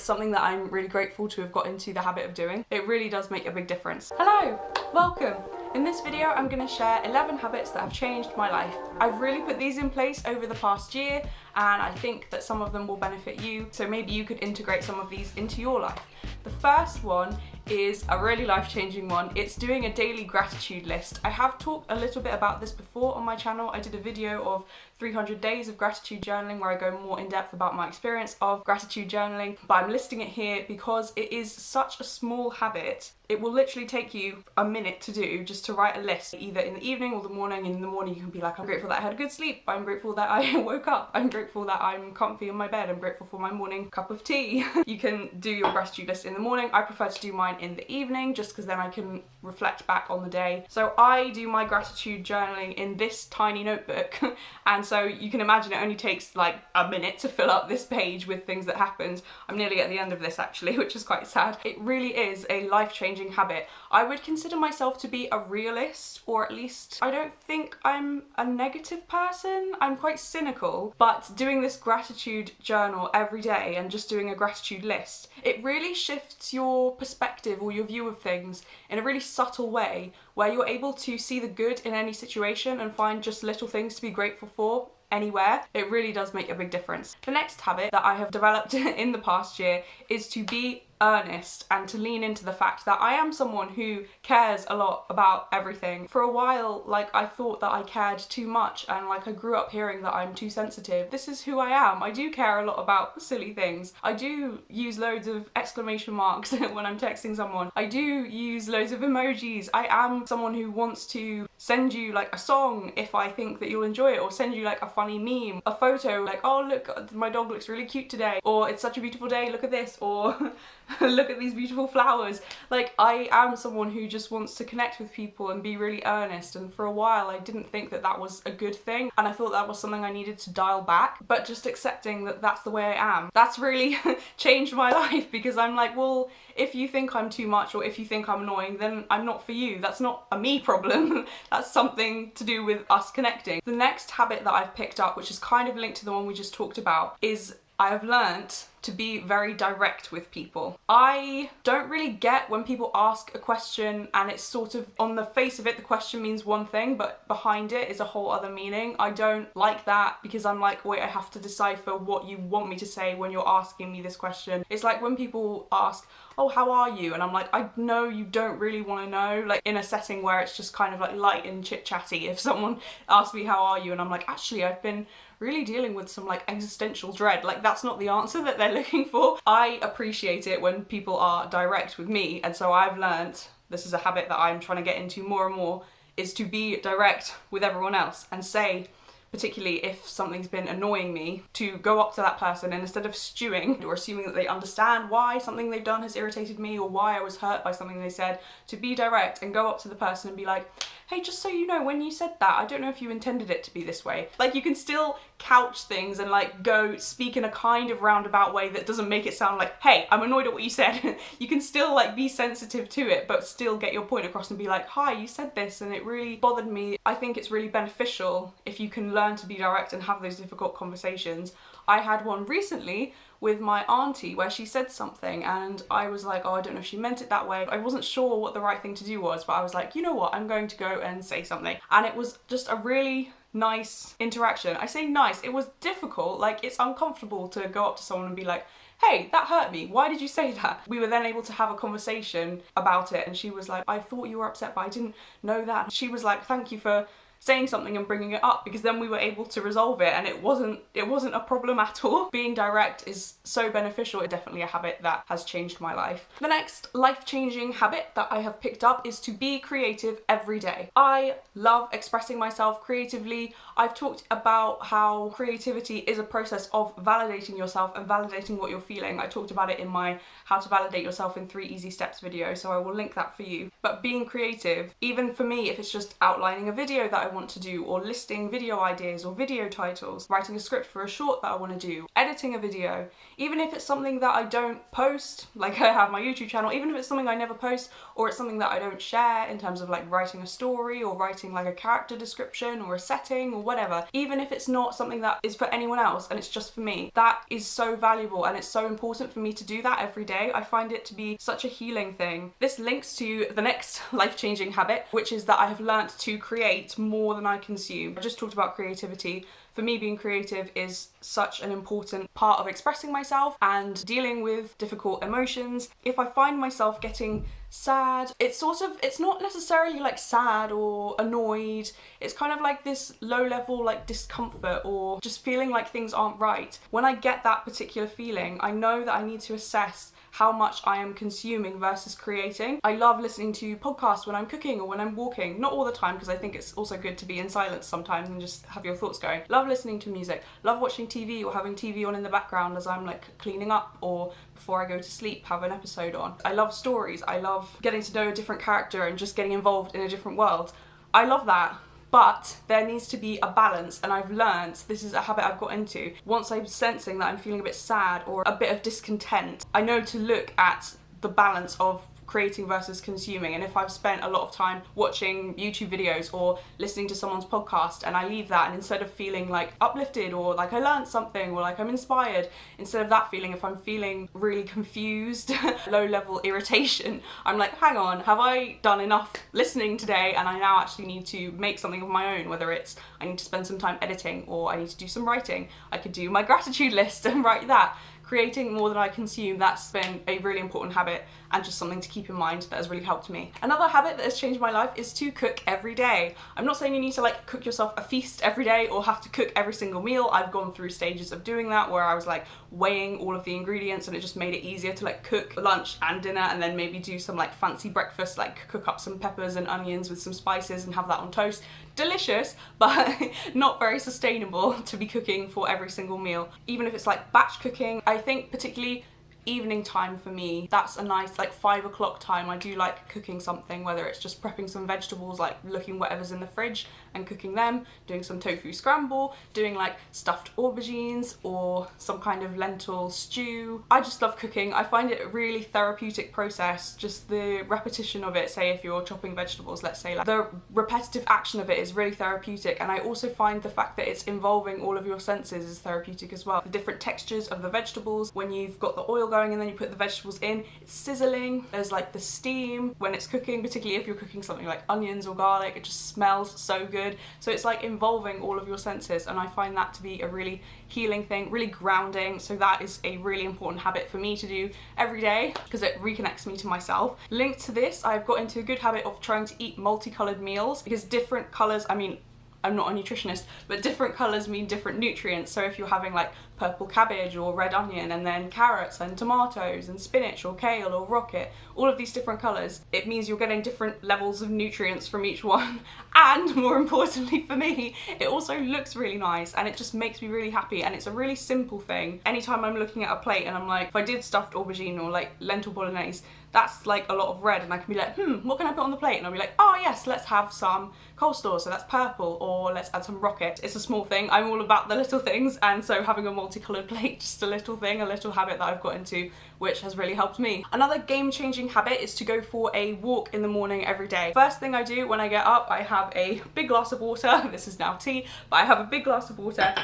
it's something that I'm really grateful to have got into the habit of doing. It really does make a big difference. Hello, welcome. In this video, I'm going to share 11 habits that have changed my life. I've really put these in place over the past year, and I think that some of them will benefit you, so maybe you could integrate some of these into your life. The first one is a really life-changing one. It's doing a daily gratitude list. I have talked a little bit about this before on my channel. I did a video of 300 days of gratitude journaling where I go more in depth about my experience of gratitude journaling, but I'm listing it here because it is such a small habit. It will literally take you a minute to do, just to write a list, either in the evening or the morning. In the morning you can be like, I'm grateful that I had a good sleep, I'm grateful that I woke up, I'm grateful that I'm comfy in my bed, I'm grateful for my morning cup of tea. You can do your gratitude list in the morning. I prefer to do mine in the evening just because then I can reflect back on the day. So I do my gratitude journaling in this tiny notebook and so you can imagine it only takes like a minute to fill up this page with things that happened. I'm nearly at the end of this actually, which is quite sad. It really is a life-changing habit. I would consider myself to be a realist, or at least I don't think I'm a negative person. I'm quite cynical, but doing this gratitude journal every day and just doing a gratitude list, it really shifts your perspective or your view of things in a really subtle way where you're able to see the good in any situation and find just little things to be grateful for anywhere. It really does make a big difference. The next habit that I have developed in the past year is to be earnest and to lean into the fact that I am someone who cares a lot about everything. For a while, like, I thought that I cared too much and like I grew up hearing that I'm too sensitive. This is who I am. I do care a lot about silly things. I do use loads of exclamation marks when I'm texting someone. I do use loads of emojis. I am someone who wants to send you like a song if I think that you'll enjoy it, or send you like a funny meme, a photo like, oh look, my dog looks really cute today, or it's such a beautiful day, look at this, or look at these beautiful flowers. Like, I am someone who just wants to connect with people and be really earnest, and for a while I didn't think that that was a good thing and I thought that was something I needed to dial back, but just accepting that that's the way I am, that's really changed my life, because I'm like, well, if you think I'm too much or if you think I'm annoying, then I'm not for you. That's not a me problem. That's something to do with us connecting. The next habit that I've picked up, which is kind of linked to the one we just talked about, is I have learnt to be very direct with people. I don't really get when people ask a question and it's sort of, on the face of it, the question means one thing, but behind it is a whole other meaning. I don't like that, because I'm like, wait, I have to decipher what you want me to say when you're asking me this question. It's like when people ask, oh, how are you? And I'm like, I know you don't really want to know, like in a setting where it's just kind of like light and chit-chatty. If someone asks me, how are you? And I'm like, actually, I've been really dealing with some like existential dread, like that's not the answer that they're looking for. I appreciate it when people are direct with me, and so I've learnt, this is a habit that I'm trying to get into more and more, is to be direct with everyone else and say, particularly if something's been annoying me, to go up to that person and instead of stewing or assuming that they understand why something they've done has irritated me or why I was hurt by something they said, to be direct and go up to the person and be like, hey, just so you know, when you said that, I don't know if you intended it to be this way. Like, you can still couch things and like go speak in a kind of roundabout way that doesn't make it sound like, hey, I'm annoyed at what you said. You can still like be sensitive to it, but still get your point across and be like, hi, you said this and it really bothered me. I think it's really beneficial if you can learn to be direct and have those difficult conversations. I had one recently with my auntie where she said something and I was like, oh, I don't know if she meant it that way. I wasn't sure what the right thing to do was, but I was like, you know what, I'm going to go and say something. And it was just a really nice interaction. I say nice, it was difficult, like it's uncomfortable to go up to someone and be like, hey, that hurt me, why did you say that? We were then able to have a conversation about it, and she was like, I thought you were upset but I didn't know that. She was like, thank you for saying something and bringing it up, because then we were able to resolve it and it wasn't a problem at all. Being direct is so beneficial. It's definitely a habit that has changed my life. The next life-changing habit that I have picked up is to be creative every day. I love expressing myself creatively. I've talked about how creativity is a process of validating yourself and validating what you're feeling. I talked about it in my How to Validate Yourself in 3 Easy Steps video, so I will link that for you. But being creative, even for me, if it's just outlining a video that I want to do, or listing video ideas or video titles, writing a script for a short that I want to do, editing a video, even if it's something that I don't post, like I have my YouTube channel, even if it's something I never post, or it's something that I don't share in terms of like writing a story or writing like a character description or a setting or whatever, even if it's not something that is for anyone else and it's just for me, that is so valuable and it's so important for me to do that every day. I find it to be such a healing thing. This links to the next life-changing habit, which is that I have learnt to create more than I consume. I just talked about creativity. For me, being creative is such an important part of expressing myself and dealing with difficult emotions. If I find myself getting sad, it's not necessarily like sad or annoyed. It's kind of like this low level like discomfort or just feeling like things aren't right. When I get that particular feeling, I know that I need to assess how much I am consuming versus creating. I love listening to podcasts when I'm cooking or when I'm walking. Not all the time, because I think it's also good to be in silence sometimes and just have your thoughts going. Love listening to music. Love watching TV or having TV on in the background as I'm like cleaning up, or before I go to sleep have an episode on. I love stories. I love getting to know a different character and just getting involved in a different world. I love that. But there needs to be a balance, and I've learned, this is a habit I've got into, once I'm sensing that I'm feeling a bit sad or a bit of discontent, I know to look at the balance of creating versus consuming. And if I've spent a lot of time watching YouTube videos or listening to someone's podcast and I leave that, and instead of feeling like uplifted or like I learned something or like I'm inspired, instead of that feeling, if I'm feeling really confused, low level irritation, I'm like, hang on, have I done enough listening today? And I now actually need to make something of my own, whether it's I need to spend some time editing or I need to do some writing. I could do my gratitude list and write that. Creating more than I consume, that's been a really important habit and just something to keep in mind that has really helped me. Another habit that has changed my life is to cook every day. I'm not saying you need to like cook yourself a feast every day or have to cook every single meal. I've gone through stages of doing that where I was like weighing all of the ingredients, and it just made it easier to like cook lunch and dinner and then maybe do some like fancy breakfast, like cook up some peppers and onions with some spices and have that on toast. Delicious, but not very sustainable to be cooking for every single meal. Even if it's like batch cooking, I think particularly evening time for me, that's a nice like 5 o'clock time. I do like cooking something, whether it's just prepping some vegetables, like looking whatever's in the fridge and cooking them, doing some tofu scramble, doing like stuffed aubergines or some kind of lentil stew. I just love cooking. I find it a really therapeutic process, just the repetition of it. Say if you're chopping vegetables, let's say, like the repetitive action of it is really therapeutic, and I also find the fact that it's involving all of your senses is therapeutic as well. The different textures of the vegetables, when you've got the oil going and then you put the vegetables in, it's sizzling, there's like the steam when it's cooking, particularly if you're cooking something like onions or garlic, it just smells so good. So it's like involving all of your senses, and I find that to be a really healing thing, really grounding. So that is a really important habit for me to do every day because it reconnects me to myself. Linked to this, I've got into a good habit of trying to eat multicolored meals, because different colors, I mean, I'm not a nutritionist, but different colours mean different nutrients. So if you're having like purple cabbage or red onion and then carrots and tomatoes and spinach or kale or rocket, all of these different colours, it means you're getting different levels of nutrients from each one. And more importantly for me, it also looks really nice and it just makes me really happy, and it's a really simple thing. Anytime I'm looking at a plate and I'm like, if I did stuffed aubergine or like lentil bolognese, that's like a lot of red, and I can be like, what can I put on the plate? And I'll be like, oh yes, let's have some coleslaw, so that's purple, or let's add some rocket. It's a small thing. I'm all about the little things, and so having a multicolored plate, just a little thing, a little habit that I've got into, which has really helped me. Another game-changing habit is to go for a walk in the morning every day. First thing I do when I get up, I have a big glass of water. This is now tea, but I have a big glass of water,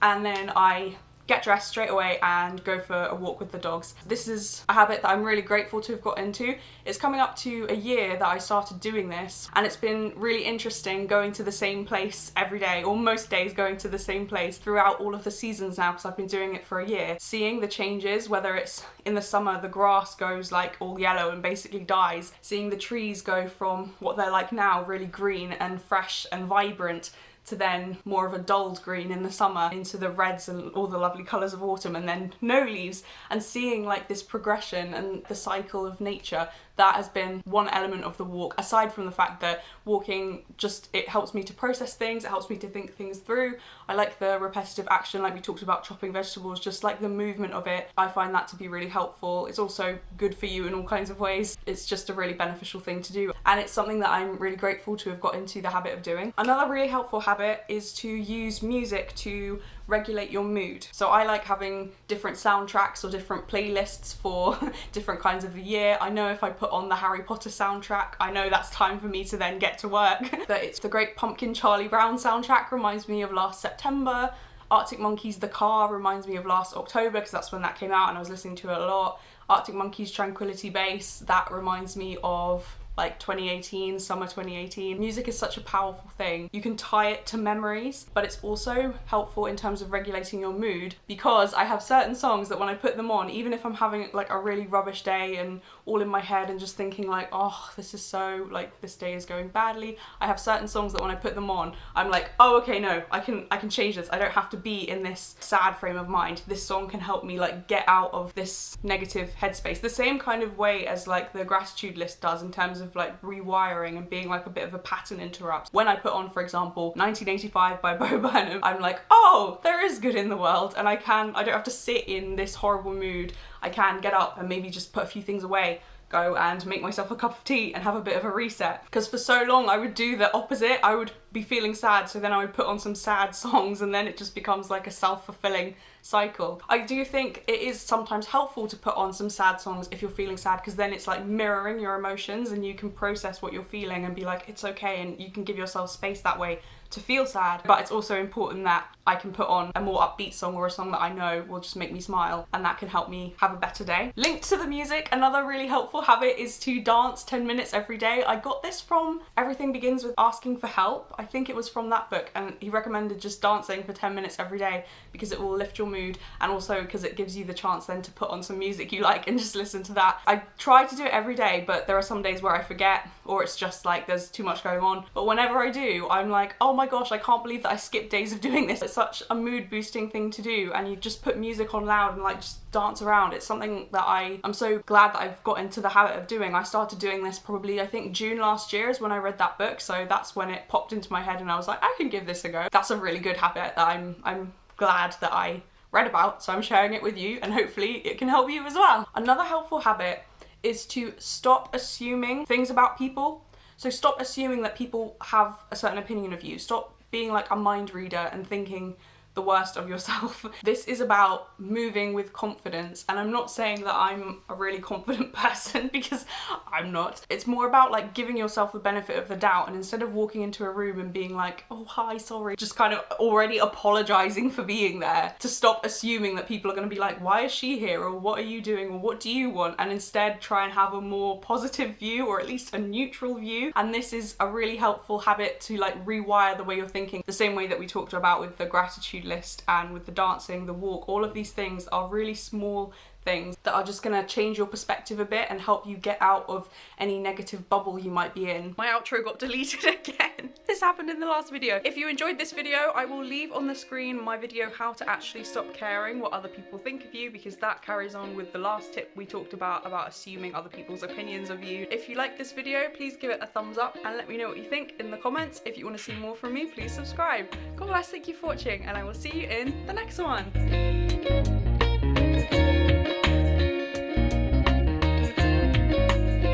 and then I get dressed straight away and go for a walk with the dogs. This is a habit that I'm really grateful to have got into. It's coming up to a year that I started doing this, and it's been really interesting going to the same place every day, or most days going to the same place throughout all of the seasons now, because I've been doing it for a year. Seeing the changes, whether it's in the summer, the grass goes like all yellow and basically dies. Seeing the trees go from what they're like now, really green and fresh and vibrant, to then more of a dulled green in the summer into the reds and all the lovely colours of autumn, and then no leaves, and seeing like this progression and the cycle of nature. That has been one element of the walk, aside from the fact that walking just, it helps me to process things, it helps me to think things through. I like the repetitive action, like we talked about chopping vegetables, just like the movement of it. I find that to be really helpful. It's also good for you in all kinds of ways. It's just a really beneficial thing to do, and it's something that I'm really grateful to have got into the habit of doing. Another really helpful habit is to use music to regulate your mood. So I like having different soundtracks or different playlists for different kinds of the year. I know if I put on the Harry Potter soundtrack, I know that's time for me to then get to work. But it's the Great Pumpkin Charlie Brown soundtrack, reminds me of last September. Arctic Monkeys' The Car reminds me of last October, because that's when that came out and I was listening to it a lot. Arctic Monkeys' Tranquility Base, that reminds me of like 2018, summer 2018. Music is such a powerful thing. You can tie it to memories, but it's also helpful in terms of regulating your mood, because I have certain songs that when I put them on, even if I'm having like a really rubbish day and all in my head and just thinking like, oh, this is so, like, this day is going badly, I have certain songs that when I put them on, I'm like, oh, okay, no, I can change this. I don't have to be in this sad frame of mind. This song can help me like get out of this negative headspace. The same kind of way as like the gratitude list does in terms of like rewiring and being like a bit of a pattern interrupt. When I put on, for example, 1985 by Bo Burnham, I'm like, oh, there is good in the world, and I don't have to sit in this horrible mood. I can get up and maybe just put a few things away, go and make myself a cup of tea and have a bit of a reset. Because for so long I would do the opposite. I would be feeling sad, so then I would put on some sad songs, and then it just becomes like a self-fulfilling cycle. I do think it is sometimes helpful to put on some sad songs if you're feeling sad, because then it's like mirroring your emotions and you can process what you're feeling and be like, it's okay, and you can give yourself space that way to feel sad. But it's also important that I can put on a more upbeat song or a song that I know will just make me smile, and that can help me have a better day. Linked to the music, another really helpful habit is to dance 10 minutes every day. I got this from Everything Begins with Asking for Help. I think it was from that book, and he recommended just dancing for 10 minutes every day because it will lift your mood, and also because it gives you the chance then to put on some music you like and just listen to that. I try to do it every day, but there are some days where I forget, or it's just like there's too much going on. But whenever I do, I'm like, oh my gosh, I can't believe that I skipped days of doing this. It's such a mood boosting thing to do, and you just put music on loud and like just dance around. It's something that I'm so glad that I've got into the habit of doing. I started doing this probably, I think June last year is when I read that book, so that's when it popped into my head and I was like, I can give this a go. That's a really good habit that I'm glad that I read about, so I'm sharing it with you, and hopefully it can help you as well. Another helpful habit is to stop assuming things about people. So stop assuming that people have a certain opinion of you. Stop being like a mind reader and thinking the worst of yourself. This is about moving with confidence, and I'm not saying that I'm a really confident person, because I'm not. It's more about like giving yourself the benefit of the doubt, and instead of walking into a room and being like, oh hi, sorry, just kind of already apologizing for being there, to stop assuming that people are going to be like, why is she here, or what are you doing, or what do you want, and instead try and have a more positive view, or at least a neutral view. And this is a really helpful habit to like rewire the way you're thinking, the same way that we talked about with the gratitude list and with the dancing, the walk. All of these things are really small things that are just gonna change your perspective a bit and help you get out of any negative bubble you might be in. My outro got deleted again. This happened in the last video. If you enjoyed this video, I will leave on the screen my video how to actually stop caring what other people think of you, because that carries on with the last tip we talked about assuming other people's opinions of you. If you like this video, please give it a thumbs up and let me know what you think in the comments. If you want to see more from me, please subscribe. God bless, thank you for watching, and I will see you in the next one.